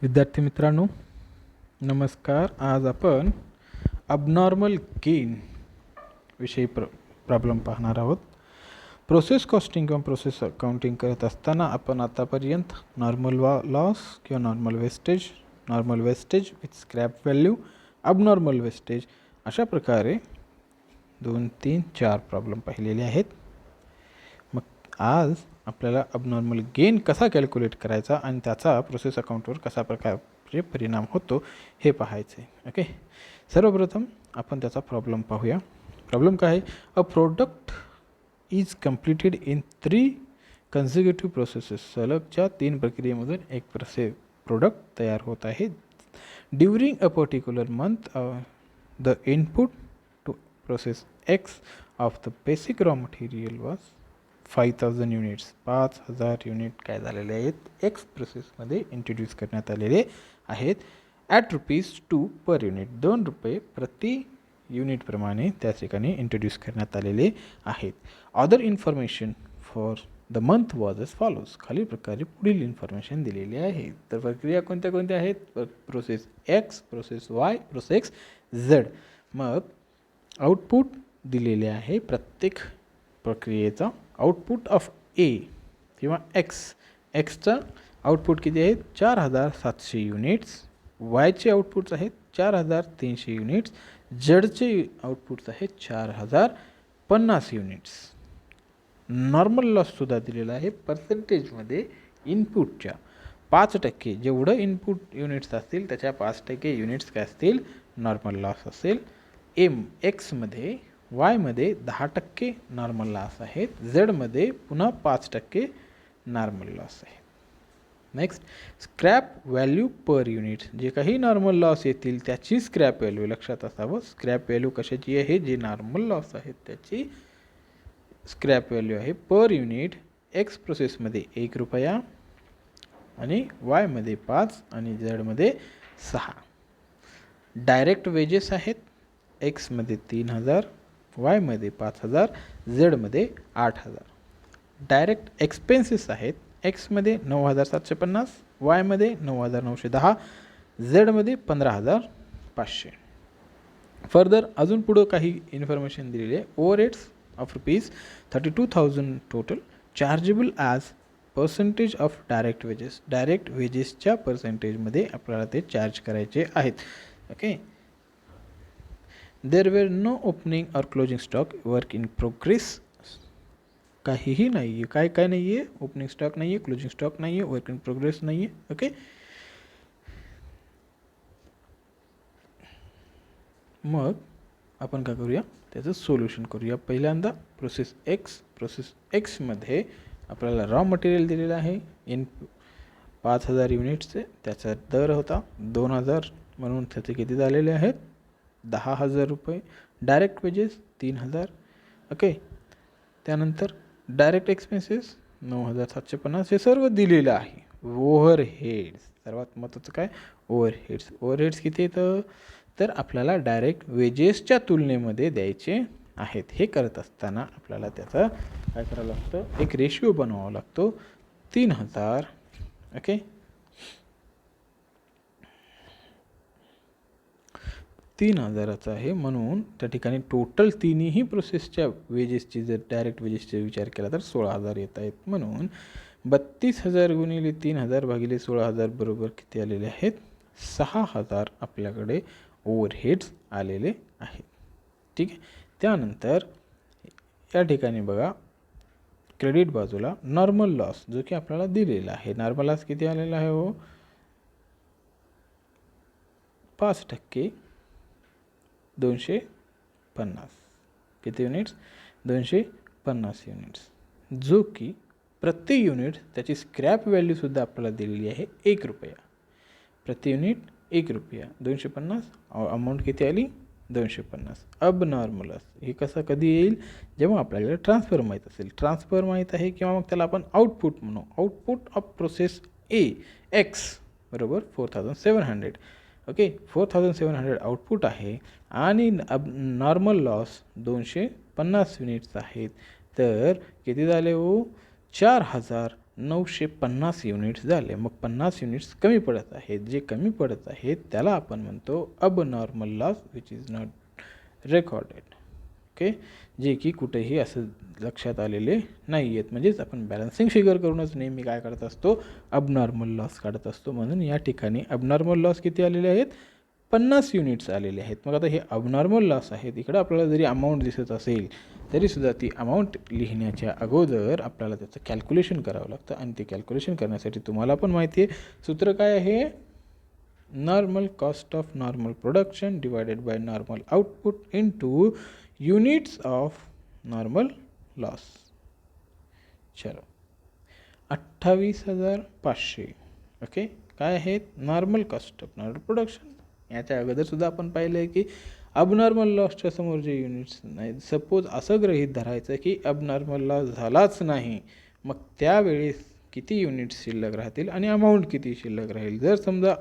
विद्यार्थी मित्रांनो, नमस्कार. आज आपण अबनॉर्मल गेन विषयी प्रॉब्लेम पाहणार आहोत. प्रोसेस कॉस्टिंग किंवा प्रोसेस अकाउंटिंग करत असताना आपण आतापर्यंत नॉर्मल लॉस किंवा normal wastage with scrap value, abnormal wastage अशा प्रकारे 2, 3, 4 प्रॉब्लेम पाहिलेले आहेत. मग आज आपल्याला अबनॉर्मल गेन कसा कॅल्क्युलेट करायचा आणि त्याचा प्रोसेस अकाउंटवर कसा प्रकारे परिणाम होतो हे पाहायचं आहे. ओके, सर्वप्रथम आपण त्याचा प्रॉब्लेम पाहूया. प्रॉब्लेम काय आहे? A product is completed in 3 consecutive processes. सलगच्या 3 प्रक्रियेमधून एक प्रोडक्ट तयार होत आहे. During a particular month the input to process X of the basic raw material was 5000 units. 5000 unit काय झालेले आहेत? एक्स प्रोसेसमध्ये इंट्रोड्यूस करण्यात आलेले आहेत. At ₹2 per unit. ₹2 प्रति युनिटप्रमाणे त्या ठिकाणी इंट्रोड्यूस करण्यात आलेले आहेत. Other information for the month was as follows. खालील प्रकारे पुढील इन्फॉर्मेशन दिलेली आहे. तर प्रक्रिया कोणत्या कोणत्या आहेत? Process x, process Y, process Z. मग आउटपुट दिलेले आहे. प्रत्येक प्रक्रियेचा आउटपुट ऑफ ए किंवा एक्सचा आउटपुट किती आहेत? 4700 युनिट्स. वायचे आउटपुट्स आहेत 4300 युनिट्स. झेडचे आउटपुट्स आहेत 4050 युनिट्स. नॉर्मल लॉससुद्धा दिलेला आहे. पर्सेंटेजमध्ये इनपुटच्या 5%, जेवढं इनपुट युनिट्स असतील त्याच्या 5% युनिट्स काय असतील? नॉर्मल लॉस असेल. एक्समध्ये, वायमध्ये 10% नॉर्मल लॉस आहेत. झेडमध्ये पुन्हा 5% नॉर्मल लॉस आहे. Next, scrap value per unit. जे काही नॉर्मल लॉस येतील त्याची स्क्रॅप व्हॅल्यू लक्षात असावं. स्क्रॅप व्हॅल्यू कशाची आहे? जे नॉर्मल लॉस आहेत त्याची स्क्रॅप व्हॅल्यू आहे पर युनिट. एक्स प्रोसेसमध्ये ₹1 आणि वायमध्ये 5 आणि झेडमध्ये 6. डायरेक्ट वेजेस आहेत. एक्समध्ये 3000, वायमध्ये 5000, झेडमध्ये 8000. डायरेक्ट एक्सपेन्सेस आहेत. एक्समध्ये 9750, वायमध्ये 9910, झेडमध्ये 15500. फर्दर अजून पुढं काही इन्फॉर्मेशन दिलेली आहे. Overheads of ₹32,000 total chargeable as percentage of direct wages. Direct वेजेसच्या पर्सेंटेजमध्ये आपल्याला ते चार्ज करायचे आहेत. Okay. There were no opening और closing stock, work in progress काहीही नाही आहे. काय नाही आहे? ओपनिंग स्टॉक नाही आहे, क्लोजिंग स्टॉक नाही आहे, वर्क इन प्रोग्रेस नाही आहे. ओके. मग आपण काय करूया? त्याचं सोल्युशन करूया. पहिल्यांदा प्रोसेस एक्समध्ये आपल्याला रॉ मटेरियल दिलेलं आहे. 5000 युनिट्सचे. त्याचा दर होता 2000, म्हणून त्याचे किती झालेले आहेत? ₹10,000. Direct wedges 3000. ओके. त्यानंतर डायरेक्ट एक्सपेन्सेस 9750. हे सर्व दिलेलं आहे. ओव्हरहेड्स, सर्वात महत्त्वाचं काय? ओव्हरहेड्स किती येतं? तर आपल्याला डायरेक्ट वेजेसच्या तुलनेमध्ये द्यायचे आहेत. हे करत असताना आपल्याला त्याचा काय करावं लागतं? एक रेशिओ बनवावा लागतो. 3000. ओके. 3000चा आहे, म्हणून त्या ठिकाणी टोटल तिन्ही प्रोसेसच्या वेजेसची जर डायरेक्ट वेजेसचा विचार केला तर 16000 येत आहेत. म्हणून 32,000 गुणिले 3000 भागिले 16000 बरोबर किती आलेले आहेत? 6000 आपल्याकडे ओव्हरहेड्स आलेले आहेत. ठीक आहे. त्यानंतर या ठिकाणी बघा, क्रेडिट बाजूला नॉर्मल लॉस जो की आपल्याला दिलेला आहे. नॉर्मल लॉस किती आलेला आहे? हो, 5%, 250. किती युनिट्स? 250 युनिट्स. जो की प्रति युनिट त्याची स्क्रॅप व्हॅल्यूसुद्धा आपल्याला दिलेली आहे ₹1. प्रति युनिट ₹1. 250 अमाऊंट किती आली? 250. अब नॉर्मल लॉस हे कसं कधी येईल? जेव्हा आपल्याला ट्रान्सफर माहीत असेल. ट्रान्सफर माहीत आहे किंवा मग त्याला आपण आउटपुट म्हणू. आउटपुट ऑफ प्रोसेस एक्स बरोबर 4700. ओके. 4700 आउटपुट आहे आणि नॉर्मल लॉस 250 युनिट्स आहेत. तर किती झाले हो? 4000 950 युनिट्स झाले. मग 50 युनिट्स कमी पडत आहेत. जे कमी पडत आहेत त्याला आपण म्हणतो abnormal loss which is not recorded. Okay, जे की कुठेही असं लक्षात आलेले नाही आहेत. म्हणजेच आपण बॅलन्सिंग फिगर करूनच नेहमी काय काढत असतो, अबनॉर्मल लॉस काढत असतो. म्हणून या ठिकाणी अबनॉर्मल लॉस किती आलेले आहेत, 50 युनिट्स आलेले आहेत. मग आता हे अबनॉर्मल लॉस आहेत. इकडं आपल्याला जरी अमाऊंट दिसत असेल तरीसुद्धा ती अमाऊंट लिहिण्याच्या अगोदर आपल्याला त्याचं कॅल्क्युलेशन करावं लागतं. आणि ते कॅल्क्युलेशन करण्यासाठी तुम्हाला पण माहिती आहे सूत्र काय आहे, normal cost of normal production divided by normal output into units of normal loss. चलो 28,500. ओके, काय आहेत, normal cost of normal production. याच्या अगोदरसुद्धा आपण पाहिलं आहे की अबनॉर्मल लॉसच्या समोर जे युनिट्स नाही, सपोज असं गृहीत धरायचं की अबनॉर्मल लॉस झालाच नाही, मग त्यावेळेस किती युनिट्स शिल्लक राहतील आणि अमाऊंट किती शिल्लक राहील. जर समजा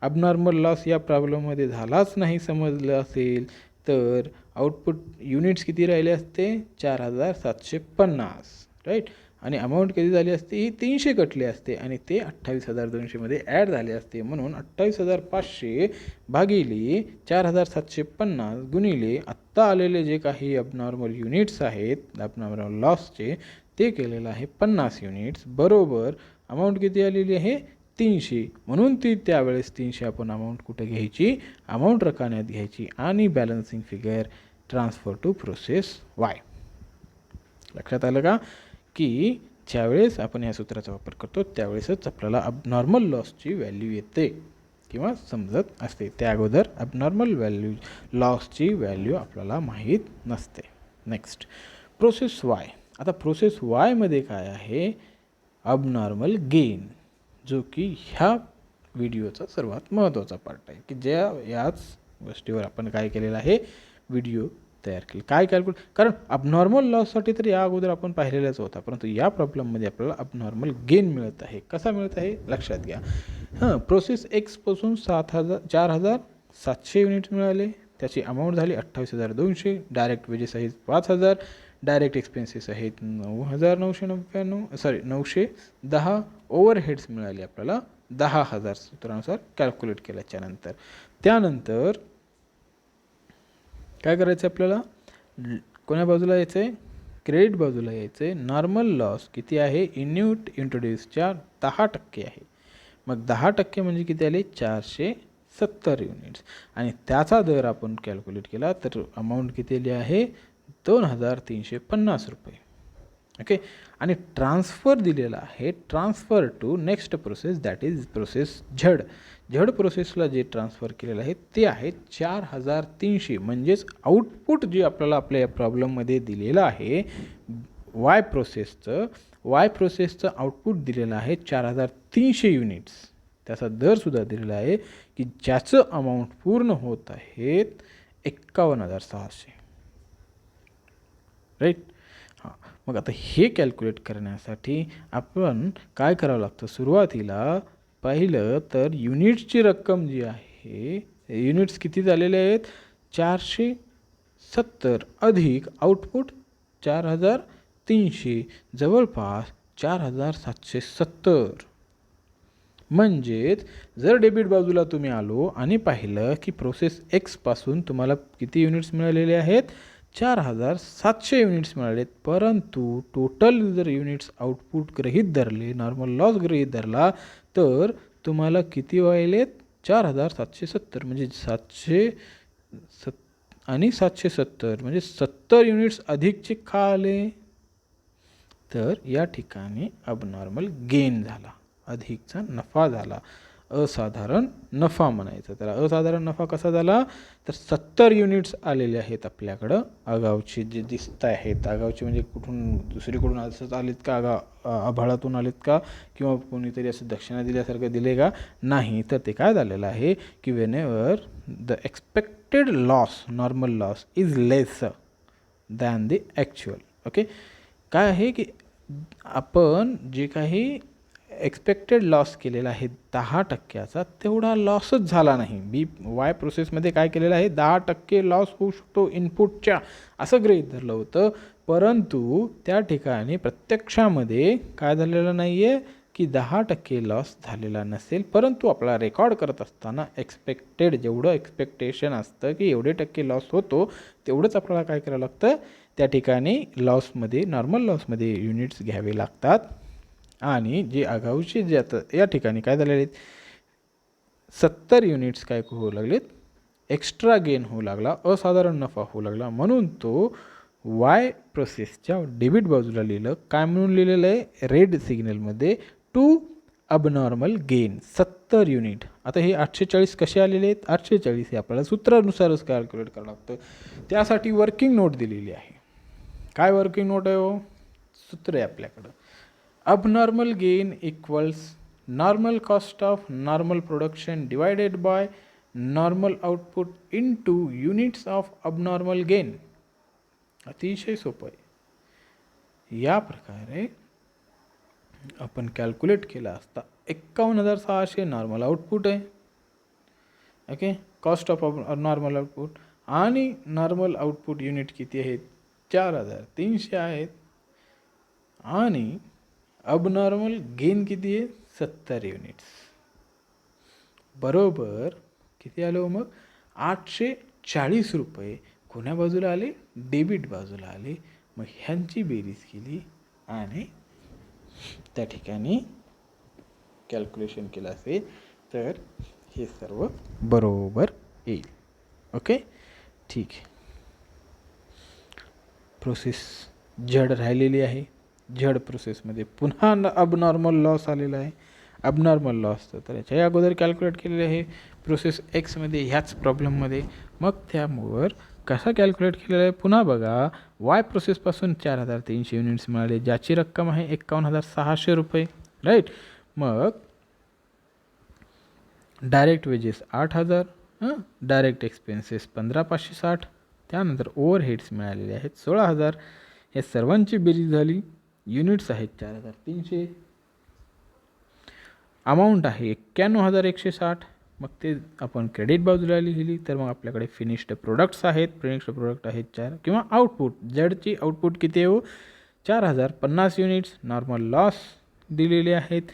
अबनॉर्मल लॉस या प्रॉब्लेममध्ये झालाच नाही समजलं असेल तर आउटपुट युनिट्स किती राहिले असते, 4,750. राईट, आणि अमाऊंट किती झाली असते, ही 300 कटले असते आणि ते 28,200मध्ये ॲड झाले असते. म्हणून 28,500 भागिले 4,750 गुणिले आत्ता आलेले जे काही अबनॉर्मल युनिट्स आहेत अबनॉर्मल लॉसचे, ते केलेलं आहे 50 युनिट्स बरोबर अमाऊंट किती आलेली आहे, 300. म्हणून ती त्यावेळेस 300 आपण अमाऊंट कुठे घ्यायची, अमाऊंट रकान्यात घ्यायची आणि balancing figure transfer to process Y. लक्षात आलं का की ज्यावेळेस आपण या सूत्राचा वापर करतो त्यावेळेसच आपल्याला अबनॉर्मल लॉसची व्हॅल्यू येते किंवा समजत असते. त्या अगोदर अबनॉर्मल लॉसची व्हॅल्यू आपल्याला माहीत नसते. Next process Y. आता प्रोसेस वायमध्ये काय आहे, अबनॉर्मल गेन, जो की ह्या व्हिडिओचा सर्वात महत्त्वाचा पार्ट आहे की याच गोष्टीवर आपण काय केलेलं आहे, व्हिडिओ तयार केली. काय कॅल्क्युलेट, कारण अबनॉर्मल लॉससाठी तर या अगोदर आपण पाहिलेलाच होता, परंतु या प्रॉब्लेममध्ये आपल्याला अबनॉर्मल गेन मिळत आहे. कसा मिळत आहे लक्षात घ्या. प्रोसेस एक्सपासून 4,700 युनिट्स मिळाले, त्याची अमाऊंट झाली 28,200. डायरेक्ट वेजेस आहेत 5,000, डायरेक्ट एक्सपेन्सेस आहेत 9,910. ओव्हरहेड्स मिळाले आपल्याला 10,000 सूत्रानुसार कॅल्क्युलेट केल्याच्या नंतर. त्यानंतर काय करायचं आपल्याला, कोण्या बाजूला यायचं आहे, क्रेडिट बाजूला यायचं आहे. नॉर्मल लॉस किती आहे, युनिट इंट्रोड्यूसच्या 10% आहे. मग 10% म्हणजे किती आले, 470 युनिट्स. आणि त्याचा दर आपण कॅल्क्युलेट केला तर अमाऊंट किती आली आहे, 2,350 रुपये. ओके, आणि ट्रान्सफर दिलेला आहे, transfer to next process that is process Z. Z प्रोसेसला जे ट्रान्सफर केलेलं आहे ते आहे 4,300. म्हणजेच आउटपुट जे आपल्याला आपल्या या प्रॉब्लेममध्ये दिलेलं आहे वाय प्रोसेसचं आउटपुट दिलेलं आहे 4,300 युनिट्स. त्याचा दरसुद्धा दिलेला आहे की ज्याचं अमाऊंट पूर्ण होत आहेत 51,600. राईट. हां, मग आता हे कॅल्क्युलेट करण्यासाठी आपण काय करावं लागतं, सुरुवातीला पाहिलं तर युनिट्सची रक्कम जी आहे, युनिट्स किती झालेले आहेत, 470 अधिक आउटपुट 4,300, जवळपास 4,770. म्हणजेच जर डेबिट बाजूला तुम्ही आलो आणि पाहिलं की प्रोसेस एक्सपासून तुम्हाला किती युनिट्स मिळालेले आहेत, 4,700 युनिट्स मिळालेत, परंतु टोटल जर युनिट्स आउटपुट गृहीत धरले, नॉर्मल लॉस गृहीत धरला तर तुम्हाला किती व्हायलेत, 4,770. म्हणजे 700 आणि 770 म्हणजे 70 युनिट्स अधिकचे का आले, तर या ठिकाणी अबनॉर्मल गेन झाला, अधिकचा नफा झाला, असाधारण नफा म्हणायचं त्याला. असाधारण नफा कसा झाला, तर 70 युनिट्स आलेले आहेत आपल्याकडं आगाऊचे जे दिसत आहेत. आगाऊचे म्हणजे कुठून, दुसरीकडून असंच आलेत का, आभाळातून आलेत का, किंवा कोणीतरी असं दक्षिणा दिल्यासारखं दिले का, नाही. तर ते काय झालेलं आहे की whenever the expected loss, normal loss is less than the actual. Okay, काय आहे की आपण जे काही एक्सपेक्टेड लॉस केलेला आहे 10%चा, तेवढा लॉसच झाला नाही. वाय प्रोसेसमध्ये काय केलेलं आहे, 10% लॉस होऊ शकतो इनपुटच्या, असं गृहीत धरलं होतं. परंतु त्या ठिकाणी प्रत्यक्षामध्ये काय झालेलं नाही आहे की 10% लॉस झालेला नसेल. परंतु आपला रेकॉर्ड करत असताना एक्सपेक्टेड जेवढं एक्सपेक्टेशन असतं की एवढे टक्के लॉस होतो, तेवढंच आपल्याला काय करावं लागतं, त्या ठिकाणी लॉसमध्ये, नॉर्मल लॉसमध्ये युनिट्स घ्यावे लागतात. आणि जे आगाऊचे जे आता या ठिकाणी काय झालेले आहेत, 70 युनिट्स काय होऊ लागलेत, एक्स्ट्रा गेन होऊ लागला, असाधारण नफा होऊ लागला. म्हणून तो वाय प्रोसेसच्या डेबिट बाजूला लिहिलं. काय म्हणून लिहिलेलं आहे, रेड सिग्नलमध्ये, टू अबनॉर्मल गेन 70 युनिट. आता हे 840 कसे आलेले आहेत, 840 हे आपल्याला सूत्रानुसारच कॅल्क्युलेट करावं लागतं. त्यासाठी वर्किंग नोट दिलेली आहे. काय वर्किंग नोट आहे हो, सूत्र आहे आपल्याकडं. abnormal gain equals normal cost of normal production divided by normal output into units of abnormal gain. अतिशय सोपं आहे. या प्रकारे आपण कॅल्क्युलेट केला असता 51,600 नॉर्मल आउटपुट आहे. Okay, cost of normal output आणि नॉर्मल आउटपुट युनिट किती आहेत, 4,300 आहेत. आणि अबनॉर्मल गेन किती आहे, 70 युनिट्स. बरोबर किती आलं मग, 840 रुपये कोण्या बाजूला आले, डेबिट बाजूला आले. मग ह्यांची बेरीज केली आणि त्या ठिकाणी कॅल्क्युलेशन केलं असेल तर हे सर्व बरोबर येईल. ओके, ठीक आहे. प्रोसेस जड राहिलेली आहे. जड प्रोसेसमध्ये पुन्हा अबनॉर्मल लॉस आलेला आहे. अबनॉर्मल लॉस तर याच्या अगोदर कॅल्क्युलेट केलेले आहे प्रोसेस एक्समध्ये, ह्याच प्रॉब्लेममध्ये. मग त्यामुळं कसा कॅल्क्युलेट केलेला आहे पुन्हा बघा. वाय प्रोसेसपासून 4,300 युनिट्स मिळाले, ज्याची रक्कम आहे 51,600 रुपये. राईट. मग डायरेक्ट वेजेस 8,000, डायरेक्ट एक्सपेन्सेस 15,560, त्यानंतर ओव्हरहेड्स मिळालेले आहेत 16,000. या सर्वांची बेरीज झाली. युनिट्स आहेत 4,300, अमाऊंट आहे 91,160. मग ते आपण क्रेडिट बाजूला लिहिली. तर मग आपल्याकडे फिनिश्ड प्रोडक्ट्स आहेत. फिनिश्ड प्रोडक्ट आहेत 4, किंवा आउटपुट, जडची आउटपुट किती आहे, 4,050 युनिट्स. नॉर्मल लॉस दिलेले आहेत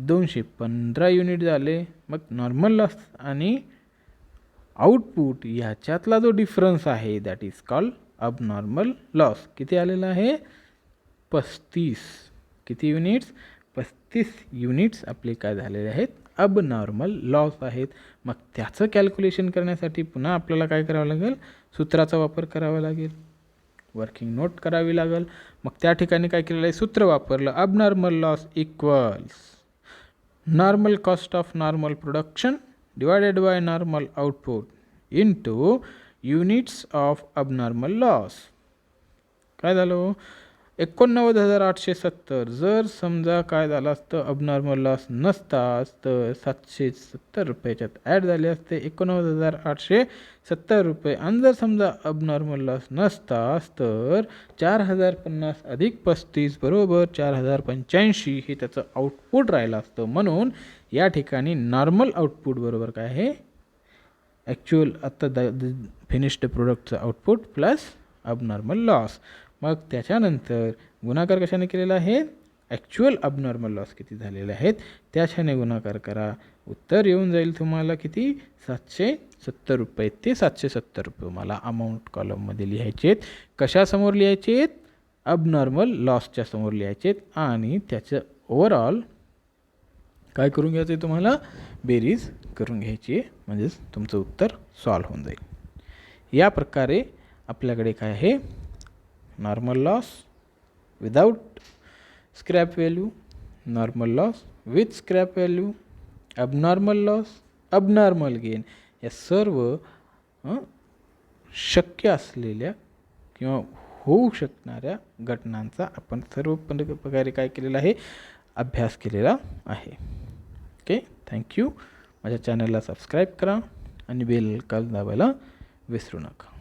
215 युनिट झाले. मग नॉर्मल लॉस आणि आउटपुट ह्याच्यातला जो डिफरन्स आहे that is called abnormal loss. किती आलेला आहे, 35. किती युनिट्स, 35 युनिट्स आपले काय झालेले आहेत, अबनॉर्मल लॉस आहेत. मग त्याचं कॅल्क्युलेशन करण्यासाठी पुन्हा आपल्याला काय करावं लागेल, सूत्राचा वापर करावा लागेल, वर्किंग नोट करावी लागेल. मग त्या ठिकाणी काय केलेलं आहे, सूत्र वापरलं. Abnormal loss equals normal cost of normal production divided by normal output into units of abnormal loss. काय झालं, 89,870. जर समजा काय झालं असतं, अबनॉर्मल लॉस नसताच तर 770 रुपयाच्यात ॲड झाले असते 89,870 रुपये. आणि जर समजा अबनॉर्मल लॉस नसताच तर 4,050 अधिक 35 बरोबर 4,085 हे त्याचं आउटपुट राहिलं असतं. म्हणून या ठिकाणी नॉर्मल आउटपुट बरोबर काय आहे, ॲक्च्युअल आत्ता फिनिश्ड प्रोडक्टचं आउटपुट प्लस अबनॉर्मल लॉस. मग त्याच्यानंतर गुणाकार कशाने केलेला आहे, ॲक्च्युअल अबनॉर्मल लॉस किती झालेले आहेत त्याच्याने गुणाकार करा. उत्तर येऊन जाईल तुम्हाला किती, 770 रुपये. ते 770 रुपये मला अमाऊंट कॉलममध्ये लिहायचे आहेत. कशासमोर लिहायचे आहेत, अबनॉर्मल लॉसच्या समोर लिहायचे आहेत. आणि त्याचं ओव्हरऑल काय करून घ्यायचं आहे, तुम्हाला बेरीज करून घ्यायची आहे, म्हणजेच तुमचं उत्तर सॉल्व्ह होऊन जाईल. या प्रकारे आपल्याकडे काय आहे, normal loss without scrap value, normal loss with scrap value, abnormal loss, abnormal gain, या सर्व शक्य असलेल्या किंवा होऊ शकणाऱ्या घटनांचा आपण सर्व प्रकारे काय केलेला आहे, अभ्यास केलेला आहे. Okay, thank you. माझ्या चॅनलला सबस्क्राईब करा आणि बेल आयकॉन दाबायला विसरू नका.